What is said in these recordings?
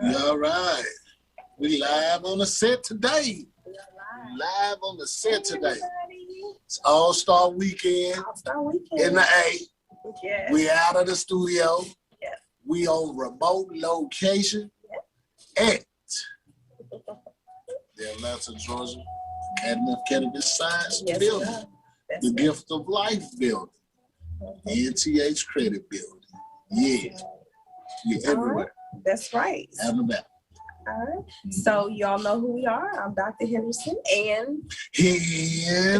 You all right? We live on the set today. Live on the set today. It's All-Star Weekend. All-Star Weekend. In the A. Yes. We out of the studio. Yes. We on remote location at the Atlanta, Georgia Academy of Cannabis Science building. The Gift of Life building. NTH Credit building. Yeah. You're everywhere. Right. That's right. Out and about. All right. So y'all know who we are. I'm Dr. Henderson and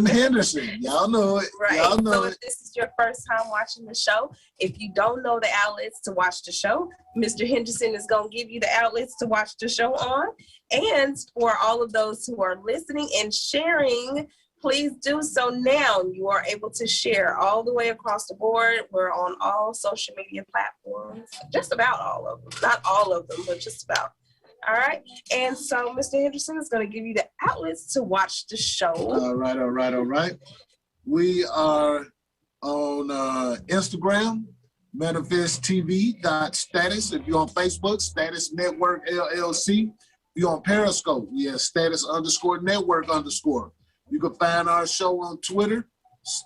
Henderson. Y'all know it. Right. Y'all know so it. If this is your first time watching the show, if you don't know the outlets to watch the show, Mr. Henderson is going to give you the outlets to watch the show on. And for all of those who are listening and sharing, please do so now. You are able to share all the way across the board. We're on all social media platforms, just about all of them. Not all of them, but just about. All right. And so Mr. Henderson is going to give you the outlets to watch the show. All right. We are on Instagram, manifesttv.status. If you're on Facebook, Status Network LLC. If you're on Periscope, we have status_network_. You can find our show on Twitter,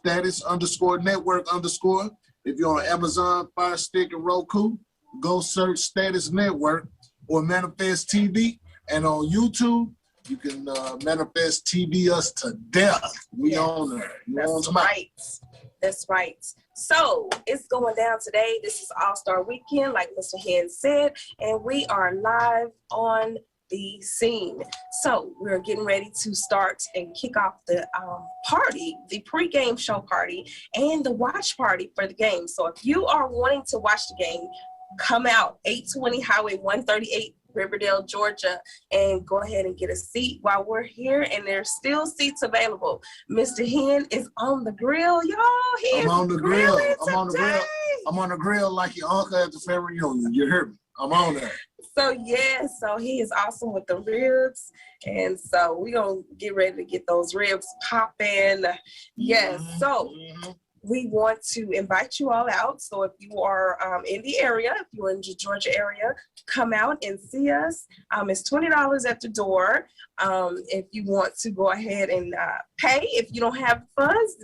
status_network_. If you're on Amazon, Fire Stick, and Roku, go search Status Network or Manifest TV. And on YouTube, you can Manifest TV us to death. We on there. That's right. That's right. So it's going down today. This is All-Star Weekend, like Mr. Hen said, and we are live on the scene. So we're getting ready to start and kick off the party, the pre-game show party, and the watch party for the game. So if you are wanting to watch the game, come out 820 Highway 138, Riverdale, Georgia, and go ahead and get a seat while we're here. And there's still seats available. Mr. Hen is on the grill, y'all. I'm on the grill. I'm on the grill like your uncle at the family reunion. You heard me. I'm on there. So he is awesome with the ribs. And so we're going to get ready to get those ribs popping. Yes. So we want to invite you all out. So if you are in the area, if you're in the Georgia area, come out and see us. It's $20 at the door. If you want to go ahead and pay, if you don't have funds,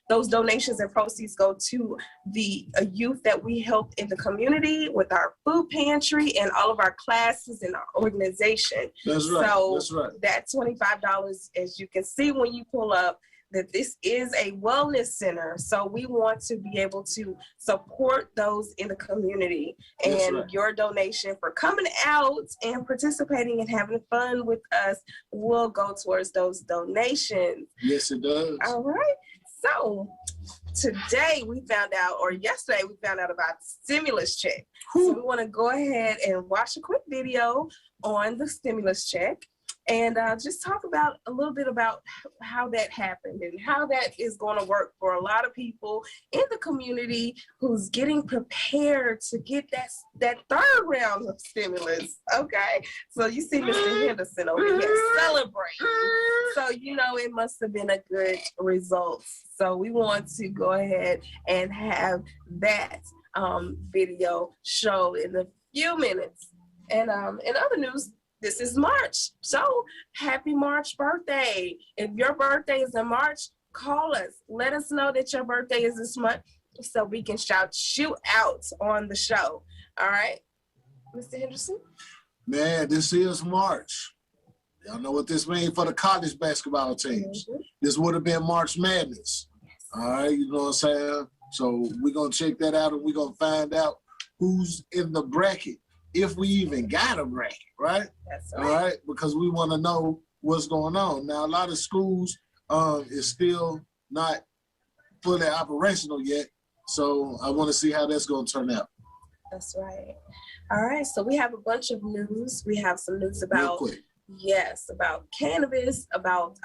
those donations and proceeds go to the youth that we help in the community with our food pantry and all of our classes and our organization. That's right. So that's right. That $25, as you can see when you pull up, that this is a wellness center. So we want to be able to support those in the community. And your donation for coming out and participating and having fun with us will go towards those donations. Yes, it does. All right. So today we found out, or yesterday we found out about the stimulus check. So we want to go ahead and watch a quick video on the stimulus check. And just talk about a little bit about how that happened and how that is going to work for a lot of people in the community who's getting prepared to get that third round of stimulus. Okay, so you see Mr. Henderson over here celebrating. So it must have been a good result. So we want to go ahead and have that video show in a few minutes. And in other news, this is March. So happy March birthday. If your birthday is in March, call us. Let us know that your birthday is this month so we can shout you out on the show. All right, Mr. Henderson? Man, this is March. Y'all know what this means for the college basketball teams. This would have been March Madness. All right, you know what I'm saying? So we're going to check that out and we're going to find out who's in the bracket. If we even got a bracket, right? That's right. All right, because we want to know what's going on. Now, a lot of schools is still not fully operational yet, so I want to see how that's going to turn out. That's right. All right, so we have a bunch of news. We have some news about about cannabis, about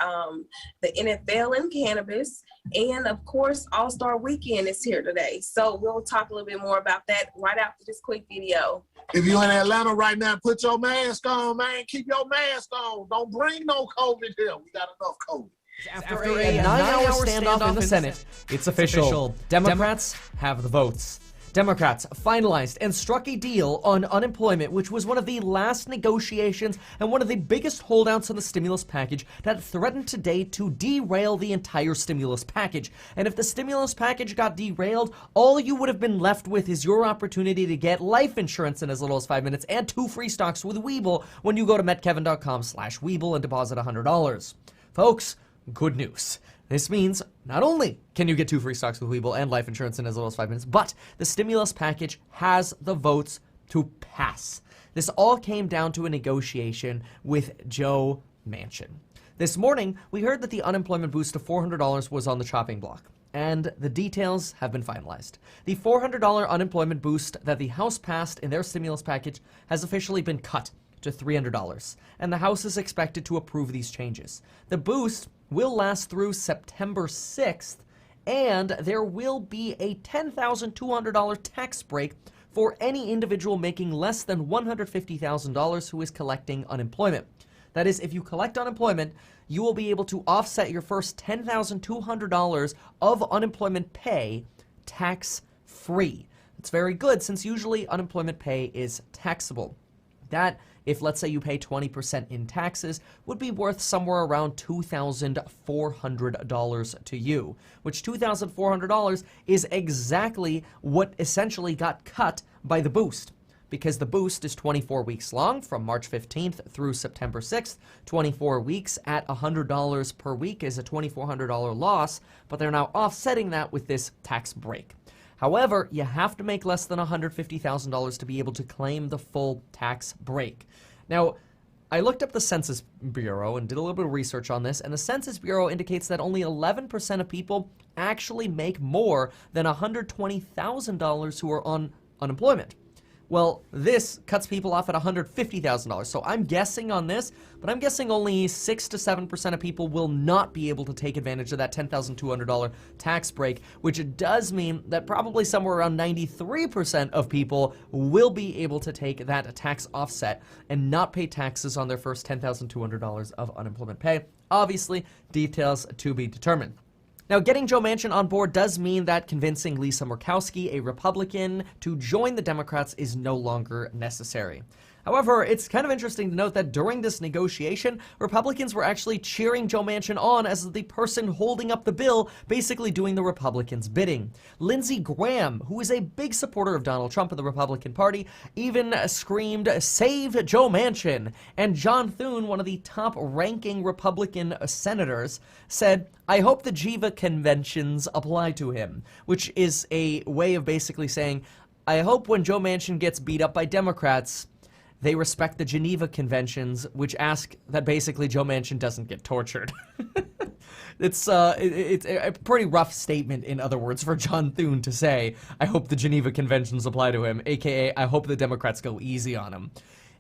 the NFL and cannabis, and of course, All-Star Weekend is here today. So we'll talk a little bit more about that right after this quick video. If you're in Atlanta right now, put your mask on, man. Keep your mask on. Don't bring no COVID here. We got enough COVID. After a 9-hour standoff in the Senate, it's official. Democrats have the votes. Democrats finalized and struck a deal on unemployment, which was one of the last negotiations and one of the biggest holdouts on the stimulus package that threatened today to derail the entire stimulus package. And if the stimulus package got derailed, all you would have been left with is your opportunity to get life insurance in as little as 5 minutes and 2 free stocks with Webull when you go to metkevin.com/Webull and deposit $100. Folks, good news. This means not only can you get 2 free stocks with Webull and life insurance in as little as 5 minutes, but the stimulus package has the votes to pass. This all came down to a negotiation with Joe Manchin. This morning, we heard that the unemployment boost of $400 was on the chopping block, and the details have been finalized. The $400 unemployment boost that the House passed in their stimulus package has officially been cut to $300, and the House is expected to approve these changes. The boost will last through September 6th, and there will be a $10,200 tax break for any individual making less than $150,000 who is collecting unemployment. That is, if you collect unemployment, you will be able to offset your first $10,200 of unemployment pay tax-free. It's very good, since usually unemployment pay is taxable. That, if let's say you pay 20% in taxes, would be worth somewhere around $2,400 to you, which $2,400 is exactly what essentially got cut by the boost, because the boost is 24 weeks long from March 15th through September 6th. 24 weeks at $100 per week is a $2,400 loss, but they're now offsetting that with this tax break. However, you have to make less than $150,000 to be able to claim the full tax break. Now, I looked up the Census Bureau and did a little bit of research on this, and the Census Bureau indicates that only 11% of people actually make more than $120,000 who are on unemployment. Well, this cuts people off at $150,000. So I'm guessing on this, but I'm guessing only 6 to 7% of people will not be able to take advantage of that $10,200 tax break, which does mean that probably somewhere around 93% of people will be able to take that tax offset and not pay taxes on their first $10,200 of unemployment pay. Obviously, details to be determined. Now, getting Joe Manchin on board does mean that convincing Lisa Murkowski, a Republican, to join the Democrats is no longer necessary. However, it's kind of interesting to note that during this negotiation, Republicans were actually cheering Joe Manchin on as the person holding up the bill, basically doing the Republicans' bidding. Lindsey Graham, who is a big supporter of Donald Trump and the Republican Party, even screamed, "Save Joe Manchin." And John Thune, one of the top-ranking Republican senators, said, "I hope the Geneva Conventions apply to him," which is a way of basically saying, I hope when Joe Manchin gets beat up by Democrats, they respect the Geneva Conventions, which ask that basically Joe Manchin doesn't get tortured. It's a pretty rough statement, in other words, for John Thune to say, I hope the Geneva Conventions apply to him, aka I hope the Democrats go easy on him.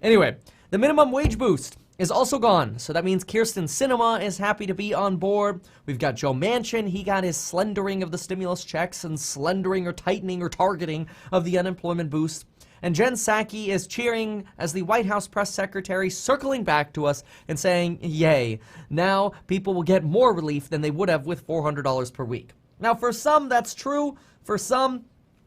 Anyway, the minimum wage boost is also gone, so that means Kyrsten Sinema is happy to be on board. We've got Joe Manchin, he got his slendering of the stimulus checks and slendering or tightening or targeting of the unemployment boost. And Jen Psaki is cheering as the White House press secretary, circling back to us and saying, yay, now people will get more relief than they would have with $400 per week. Now, for some, that's true. For some,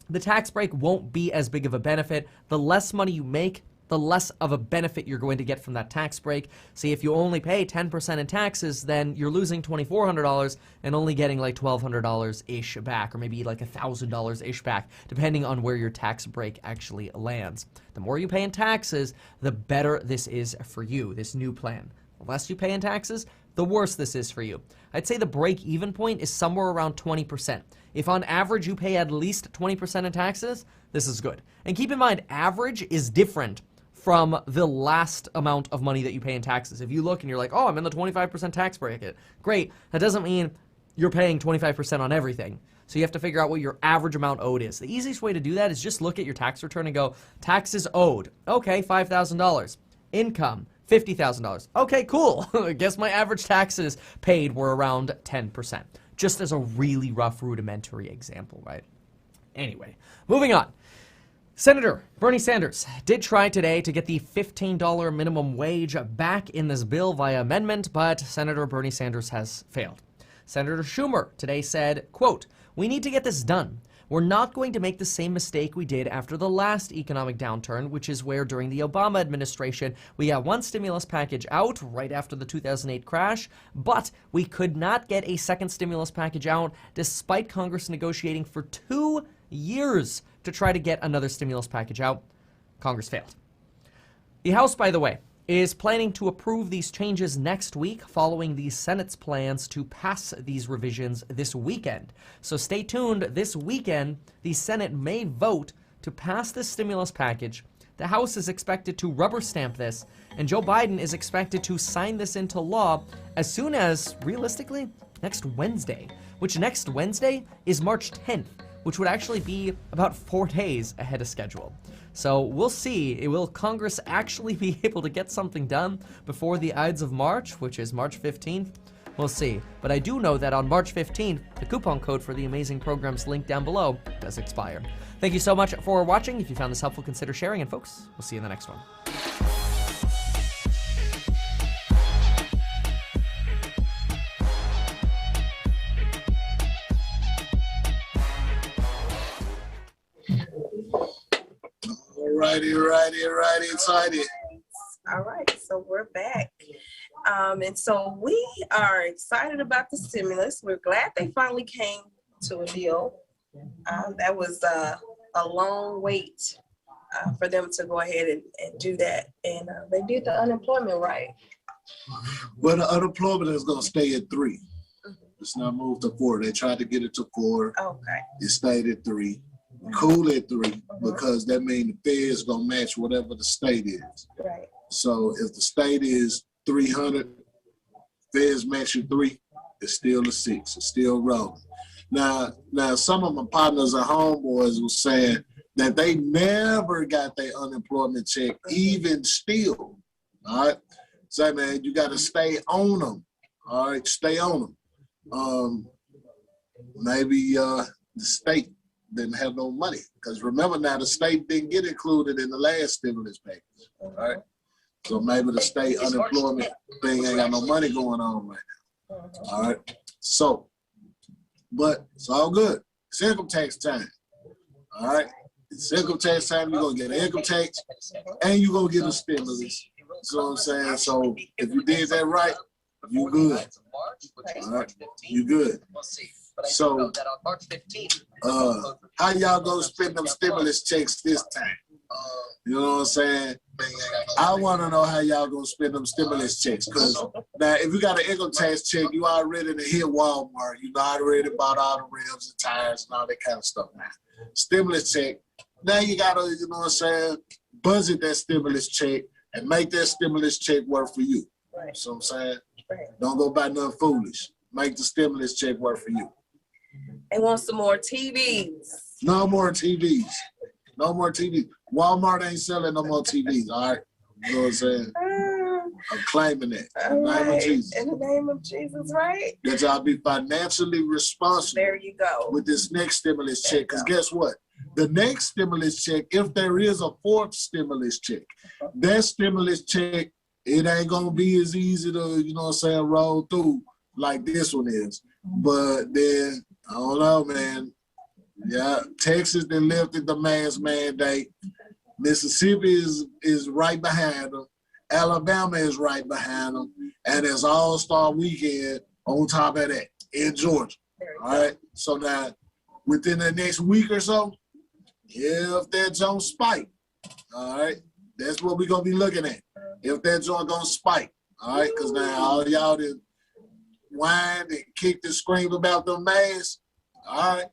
the tax break won't be as big of a benefit. The less money you make, the less of a benefit you're going to get from that tax break. See, if you only pay 10% in taxes, then you're losing $2,400 and only getting like $1,200-ish back, or maybe like $1,000-ish back, depending on where your tax break actually lands. The more you pay in taxes, the better this is for you, this new plan. The less you pay in taxes, the worse this is for you. I'd say the break-even point is somewhere around 20%. If on average you pay at least 20% in taxes, this is good. And keep in mind, average is different from the last amount of money that you pay in taxes. If you look and you're like, oh, I'm in the 25% tax bracket, great. That doesn't mean you're paying 25% on everything. So you have to figure out what your average amount owed is. The easiest way to do that is just look at your tax return and go, taxes owed. Okay, $5,000. Income, $50,000. Okay, cool. I guess my average taxes paid were around 10%. Just as a really rough rudimentary example, right? Anyway, moving on. Senator Bernie Sanders did try today to get the $15 minimum wage back in this bill via amendment, but Senator Bernie Sanders has failed. Senator Schumer today said, quote, "We need to get this done. We're not going to make the same mistake we did after the last economic downturn, which is where during the Obama administration, we got one stimulus package out right after the 2008 crash, but we could not get a second stimulus package out despite Congress negotiating for 2 years to try to get another stimulus package out. Congress failed. The House, by the way, is planning to approve these changes next week following the Senate's plans to pass these revisions this weekend. So stay tuned. This weekend, the Senate may vote to pass this stimulus package. The House is expected to rubber stamp this, and Joe Biden is expected to sign this into law as soon as, realistically, next Wednesday, which next Wednesday is March 10th, which would actually be about 4 days ahead of schedule. So we'll see. Will Congress actually be able to get something done before the Ides of March, which is March 15th? We'll see. But I do know that on March 15th, the coupon code for the amazing programs linked down below does expire. Thank you so much for watching. If you found this helpful, consider sharing. And folks, we'll see you in the next one. Righty, excited. All right, so we're back. And so we are excited about the stimulus. We're glad they finally came to a deal. That was a long wait for them to go ahead and do that. And they did the unemployment right. Well, the unemployment is going to stay at 3. It's not moved to 4. They tried to get it to 4. Okay. It stayed at 3. Cool at 3 because that means the Fed's gonna match whatever the state is. Right. So if the state is 300, Fed's matching 3, it's still a 6. It's still rolling. Now some of my partners and homeboys were saying that they never got their unemployment check, even still. All right. So man, you got to stay on them. All right, stay on them. Maybe the state didn't have no money, because remember now, the state didn't get included in the last stimulus package. All right, so maybe the state unemployment thing ain't got no money going on right now. All right, so but it's all good. It's income tax time. All right, it's income tax time. You're gonna get an income tax and you're gonna get a stimulus. You know what I'm saying? So if you did that right, you good. All right, you good. So, how y'all gonna spend them stimulus checks this time? You know what I'm saying? I want to know how y'all gonna spend them stimulus checks. Because now, if you got an income tax check, you already hit Walmart. You already bought all the rims and tires and all that kind of stuff now. Stimulus check. Now you gotta, you know what I'm saying, budget that stimulus check and make that stimulus check work for you. Right. You know what I'm saying? Right. Don't go buy nothing foolish. Make the stimulus check work for you. They want some more TVs. No more TVs. No more TVs. Walmart ain't selling no more TVs, all right? You know what I'm saying? I'm claiming that. In the name of Jesus. In the name of Jesus, right? That y'all be financially responsible. There you go. With this next stimulus check. Because guess what? The next stimulus check, if there is a 4th stimulus check, that stimulus check, it ain't going to be as easy to, you know what I'm saying, roll through like this one is. But then, I don't know, man. Yeah, Texas then lifted the mask mandate. Mississippi is right behind them. Alabama is right behind them. And it's All-Star Weekend on top of that in Georgia. All right? So now, within the next week or so, if that joint spike, all right, that's what we're going to be looking at. If that joint going to spike, all right? Because now all y'all did whine and kicked and screamed about the masks, all right,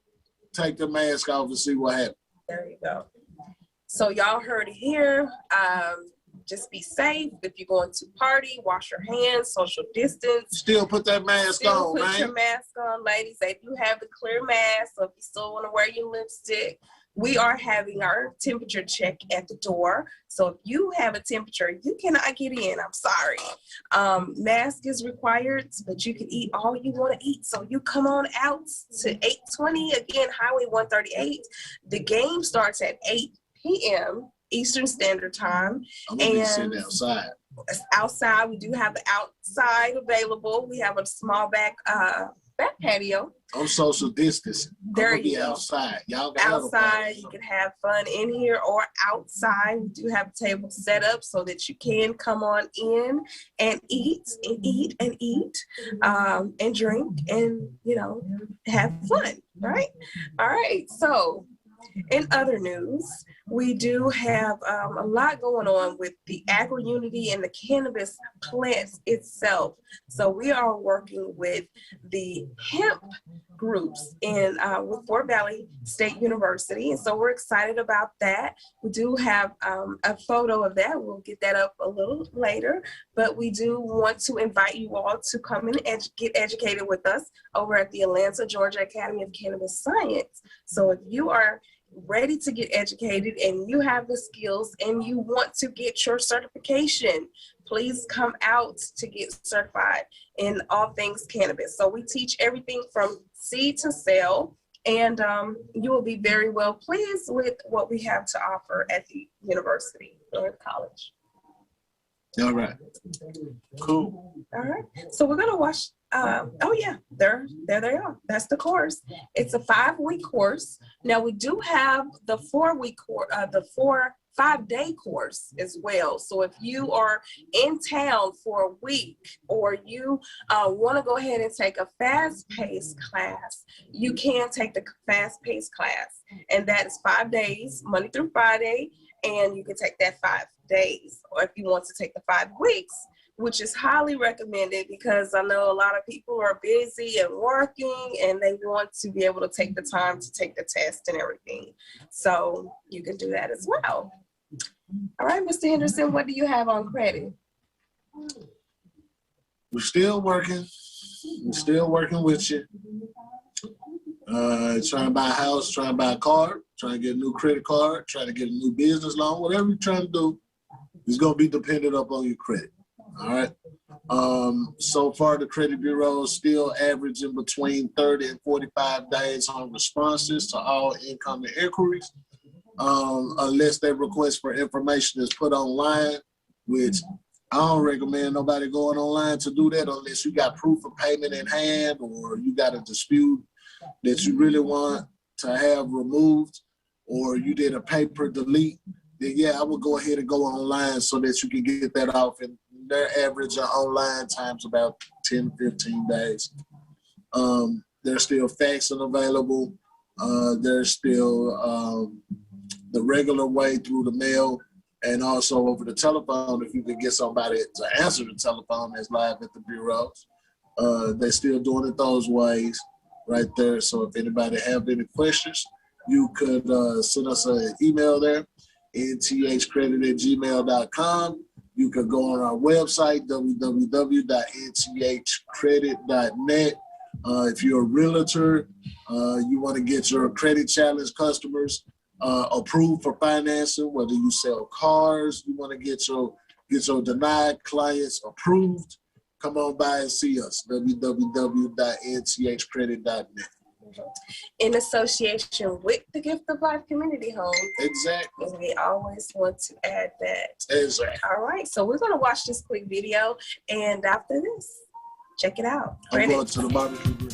take the mask off and see what happens. There you go. So y'all heard it here. Just be safe. If you're going to party, wash your hands, social distance. Still put that mask on, man. Put your mask on, ladies. If you have the clear mask, or if you still want to wear your lipstick, we are having our temperature check at the door. So if you have a temperature, you cannot get in. I'm sorry. Mask is required, but you can eat all you want to eat. So you come on out to 820, again, Highway 138. The game starts at 8 p.m. Eastern Standard Time. I'm going to be sitting outside. We do have the outside available. We have a small back back patio. I'm social distancing. There I'm gonna be you go. outside. Y'all got Outside, you can have fun in here or outside. We do have a table set up so that you can come on in and eat and drink and, you know, have fun, right? All right, so in other news, we do have a lot going on with the agri-unity and the cannabis plants itself. So we are working with the hemp groups in with Fort Valley State University, and so we're excited about that. We do have a photo of that. We'll get that up a little later, but we do want to invite you all to come and get educated with us over at the Atlanta, Georgia Academy of Cannabis Science. So if you are ready to get educated and you have the skills and you want to get your certification, please come out to get certified in all things cannabis. So we teach everything from seed to sale, and you will be very well pleased with what we have to offer at the university or the college. All right. Cool. All right. So we're gonna watch. Oh yeah, there they are. That's the course. It's a 5-week course. Now we do have the 4-week course, the 5-day course as well. So if you are in town for a week, or you want to go ahead and take a fast-paced class, you can take the fast-paced class, and that is 5 days, Monday through Friday, and you can take that 5 days. Or if you want to take the 5 weeks, which is highly recommended, because I know a lot of people are busy and working and they want to be able to take the time to take the test and everything. So you can do that as well. All right, Mr. Henderson, what do you have on credit? We're still working. We're still working with you. Trying to buy a house, trying to buy a car, trying to get a new credit card, trying to get a new business loan, whatever you're trying to do is going to be dependent upon your credit. All right. So far, the credit bureau is still averaging between 30 and 45 days on responses to all incoming inquiries, unless their request for information is put online, which I don't recommend nobody going online to do that unless you got proof of payment in hand, or you got a dispute that you really want to have removed, or you did a paper delete. Then yeah, I would go ahead and go online so that you can get that off. And their average online time's about 10, 15 days. There's still faxing available. There's still the regular way through the mail, and also over the telephone if you can get somebody to answer the telephone that's live at the bureaus. They're still doing it those ways right there. So if anybody have any questions, you could send us an email there, nthcredit@gmail.com. You could go on our website, www.nthcredit.net. If you're a realtor, you want to get your credit challenge customers approved for financing, whether you sell cars, you want to get your denied clients approved, come on by and see us, www.nthcredit.net. In association with the Gift of Life Community Home. Exactly. And we always want to add that. Exactly. All right, so we're going to watch this quick video, and after this, check it out. I'm going to the barbecue grill.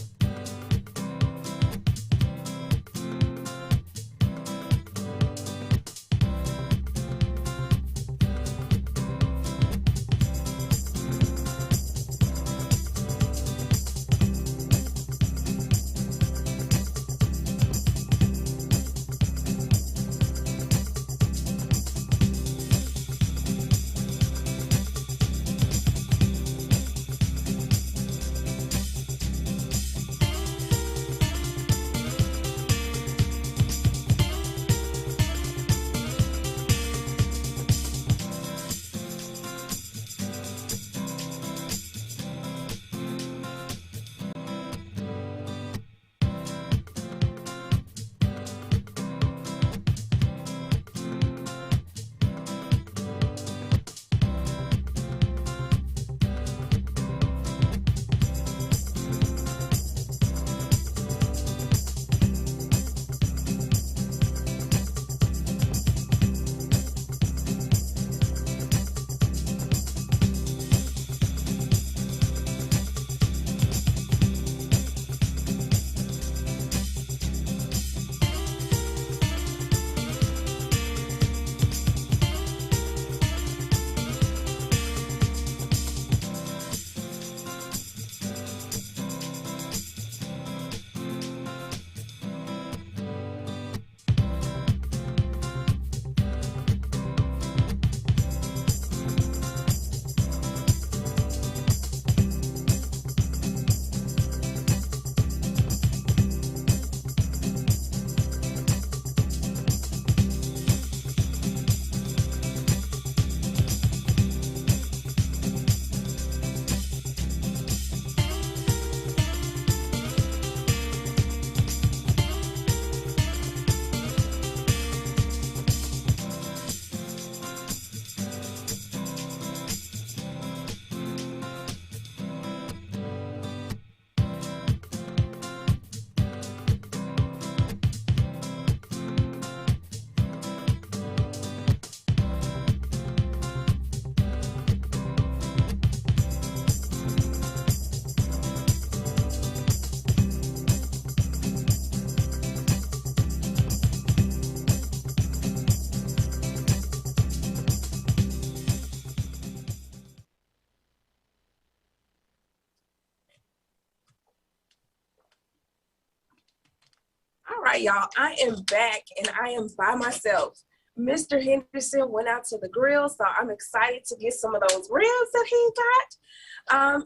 right, y'all, I am back and I am by myself. Mr. Henderson went out to the grill, so I'm excited to get some of those ribs that he got.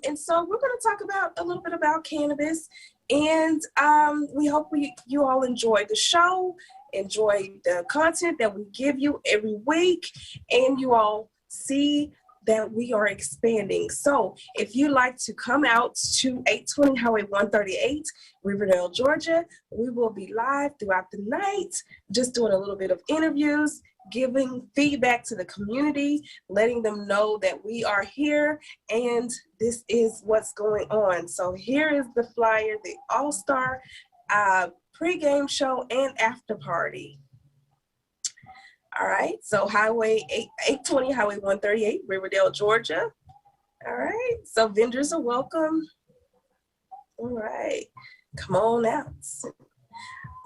And so we're going to talk about a little bit about cannabis, and we hope you all enjoy the show, enjoy the content that we give you every week, and you all see that we are expanding. So if you'd like to come out to 820 Highway 138, Riverdale, Georgia, we will be live throughout the night, just doing a little bit of interviews, giving feedback to the community, letting them know that we are here and this is what's going on. So here is the flyer, the All-Star pregame show and after party. All right, so 820 Highway 138, Riverdale, Georgia. All right, so vendors are welcome. All right, come on out.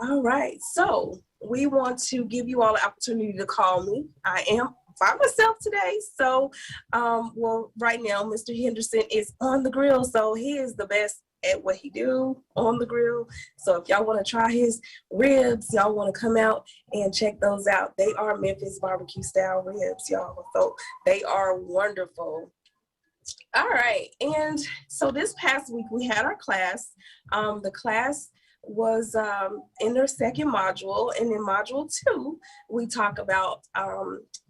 All right, so we want to give you all the opportunity to call me. I am by myself today, so well, right now, Mr. Henderson is on the grill, so he is the best at what he do on the grill. So if y'all want to try his ribs, y'all want to come out and check those out. They are Memphis barbecue style ribs, y'all. So they are wonderful. All right, and so this past week we had our class. The class was in their second module, and in module 2 we talk about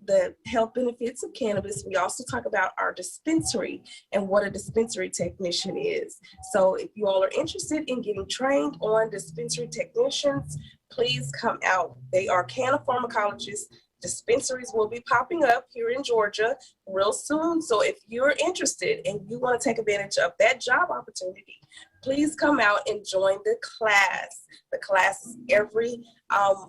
the health benefits of cannabis. We also talk about our dispensary and what a dispensary technician is. So if you all are interested in getting trained on dispensary technicians, please come out. They are cannapharmacologists. Dispensaries will be popping up here in Georgia real soon. So if you're interested and you want to take advantage of that job opportunity, please come out and join the class. The class is every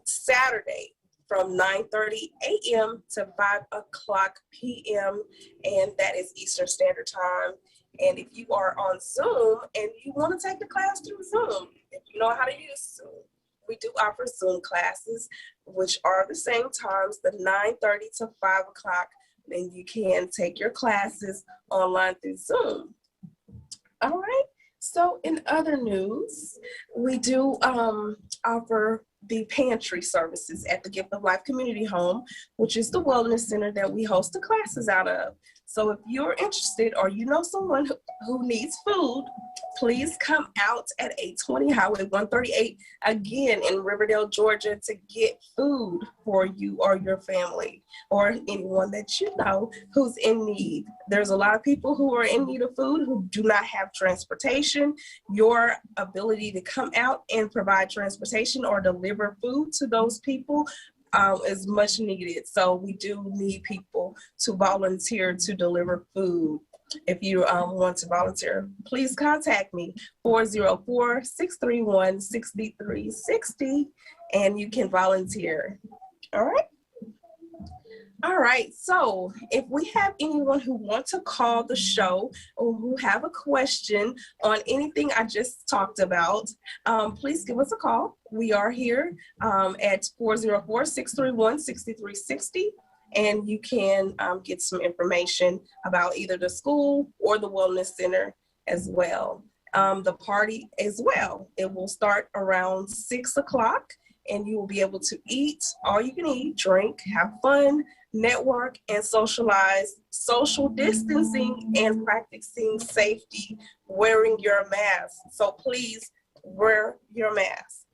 Saturday from 9:30 a.m. to 5 o'clock p.m. and that is Eastern Standard Time. And if you are on Zoom and you want to take the class through Zoom, if you know how to use Zoom, we do offer Zoom classes, which are the same times, the 9:30 to 5 o'clock, and you can take your classes online through Zoom. All right, so in other news, we do offer the pantry services at the Gift of Life Community Home, which is the wellness center that we host the classes out of. So if you're interested or you know someone who needs food, please come out at 820 Highway 138, again in Riverdale, Georgia, to get food for you or your family or anyone that you know who's in need. There's a lot of people who are in need of food who do not have transportation. Your ability to come out and provide transportation or deliver food to those people is much needed. So we do need people to volunteer to deliver food. If you want to volunteer, please contact me, 404-631-6360, and you can volunteer. All right. All right, so if we have anyone who wants to call the show or who have a question on anything I just talked about, please give us a call. We are here at 404-631-6360, and you can get some information about either the school or the wellness center as well. The party as well, it will start around 6 o'clock, and you will be able to eat all you can eat, drink, have fun, network, and socialize, social distancing, and practicing safety, wearing your mask. So please wear your mask.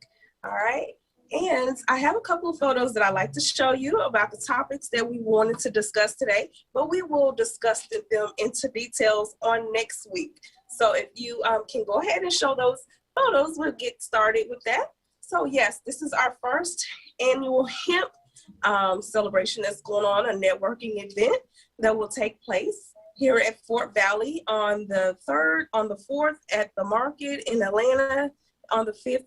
All right. And I have a couple of photos that I'd like to show you about the topics that we wanted to discuss today, but we will discuss them into details on next week. So if you can go ahead and show those photos, we'll get started with that. So yes, this is our first annual hemp celebration that's going on, a networking event that will take place here at Fort Valley on the 3rd, on the 4th at the market in Atlanta, on the 5th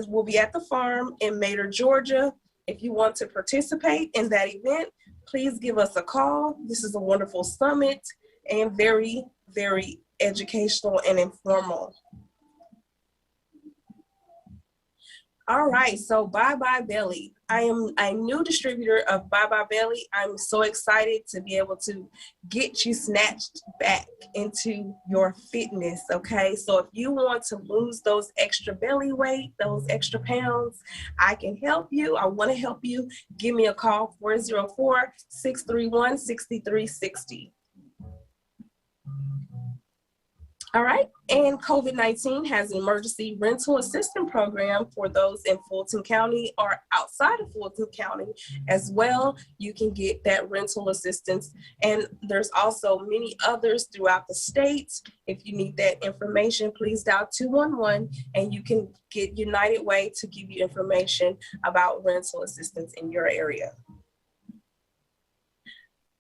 will be at the farm in Mater, Georgia. If you want to participate in that event, please give us a call. This is a wonderful summit and very, very educational and informal. All right, so Bye Bye Belly. I am a new distributor of Bye Bye Belly. I'm so excited to be able to get you snatched back into your fitness, okay? So if you want to lose those extra belly weight, those extra pounds, I can help you. I want to help you. Give me a call, 404-631-6360. All right, and COVID-19 has an emergency rental assistance program for those in Fulton County or outside of Fulton County as well. You can get that rental assistance, and there's also many others throughout the state. If you need that information, please dial 211 and you can get United Way to give you information about rental assistance in your area.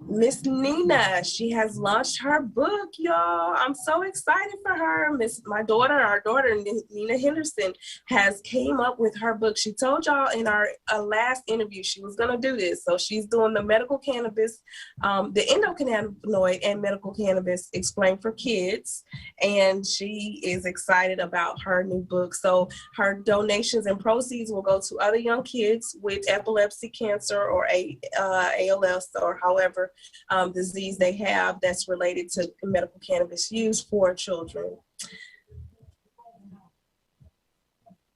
Miss Nina, she has launched her book, y'all. I'm so excited for her. Our daughter, Nina Henderson, has came up with her book. She told y'all in our last interview she was going to do this. So she's doing the medical cannabis, the endocannabinoid and medical cannabis explained for kids. And she is excited about her new book. So her donations and proceeds will go to other young kids with epilepsy, cancer, or ALS, or however disease they have that's related to medical cannabis use for children.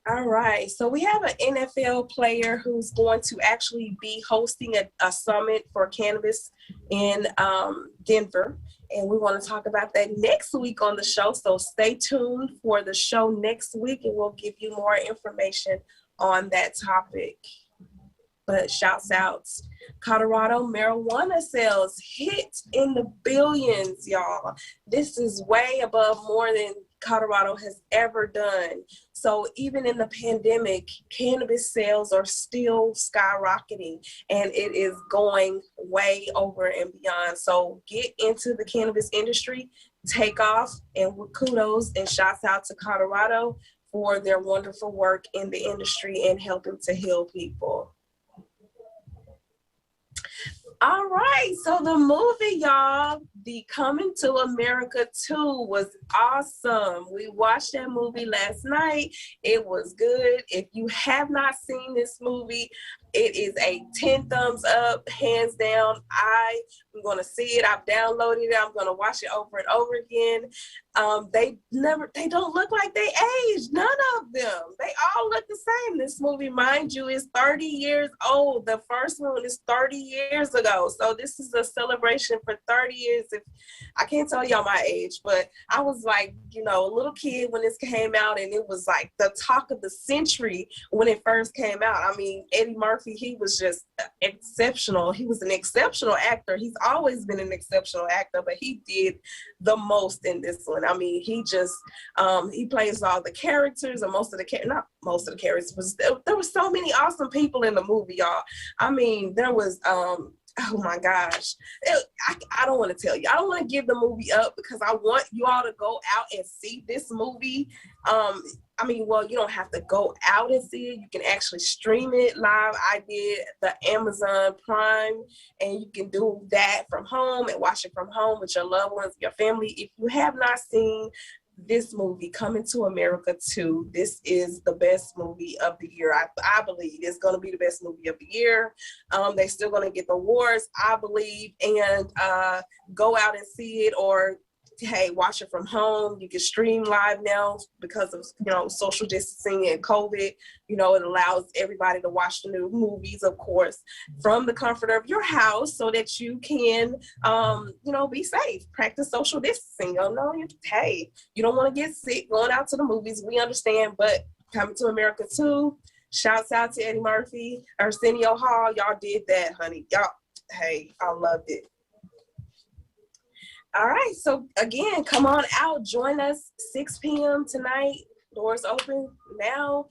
All right, so we have an NFL player who's going to actually be hosting a summit for cannabis in Denver. And we want to talk about that next week on the show. So stay tuned for the show next week and we'll give you more information on that topic. But shouts out, Colorado marijuana sales hit in the billions, y'all. This is way above more than Colorado has ever done. So even in the pandemic, cannabis sales are still skyrocketing and it is going way over and beyond. So get into the cannabis industry, take off, and kudos and shouts out to Colorado for their wonderful work in the industry and helping to heal people. All right, so the movie, y'all, the Coming to America 2 was awesome. We watched that movie last night. It was good. If you have not seen this movie, it is a 10 thumbs up, hands down. I'm going to see it. I've downloaded it. I'm going to watch it over and over again. They don't look like they aged. None of them. They all look the same. This movie, mind you, is 30 years old. The first one is 30 years ago. So this is a celebration for 30 years. If I can't tell y'all my age, but I was like, a little kid when this came out, and it was like the talk of the century when it first came out. I mean, Eddie Murphy, he was just exceptional. He was an exceptional actor. He's always been an exceptional actor, but he did the most in this one. I mean, he just, he plays all the characters, or not most of the characters, but there were so many awesome people in the movie, y'all. I mean, there was, oh my gosh. I don't want to tell you. I don't want to give the movie up because I want you all to go out and see this movie. I mean, well, you don't have to go out and see it. You can actually stream it live. I did the Amazon Prime, and you can do that from home and watch it from home with your loved ones, your family. If you have not seen this movie, Coming to America 2, this is the best movie of the year. I believe it's going to be the best movie of the year. They're still going to get the awards, I believe, and go out and see it, or hey, watch it from home. You can stream live now because of social distancing and COVID. It allows everybody to watch the new movies, of course, from the comfort of your house, so that you can be safe, practice social distancing. Hey, you don't want to get sick going out to the movies, we understand, but Coming to America 2, shouts out to Eddie Murphy, Arsenio Hall, y'all did that, honey. Y'all, hey, I loved it. All right, so again, come on out, join us 6 p.m. tonight. Doors open now.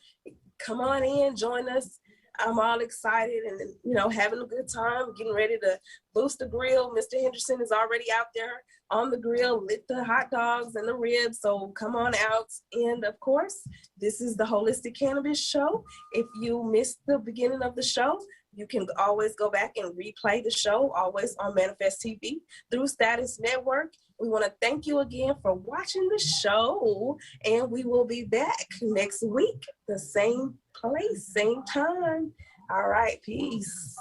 Come on in, join us. I'm all excited and, having a good time, getting ready to boost the grill. Mr. Henderson is already out there on the grill, lit the hot dogs and the ribs. So come on out. And of course, this is the Holistic Cannabis Show. If you missed the beginning of the show, you can always go back and replay the show, always on Manifest TV through Status Network. We want to thank you again for watching the show, and we will be back next week, the same place, same time. All right, peace.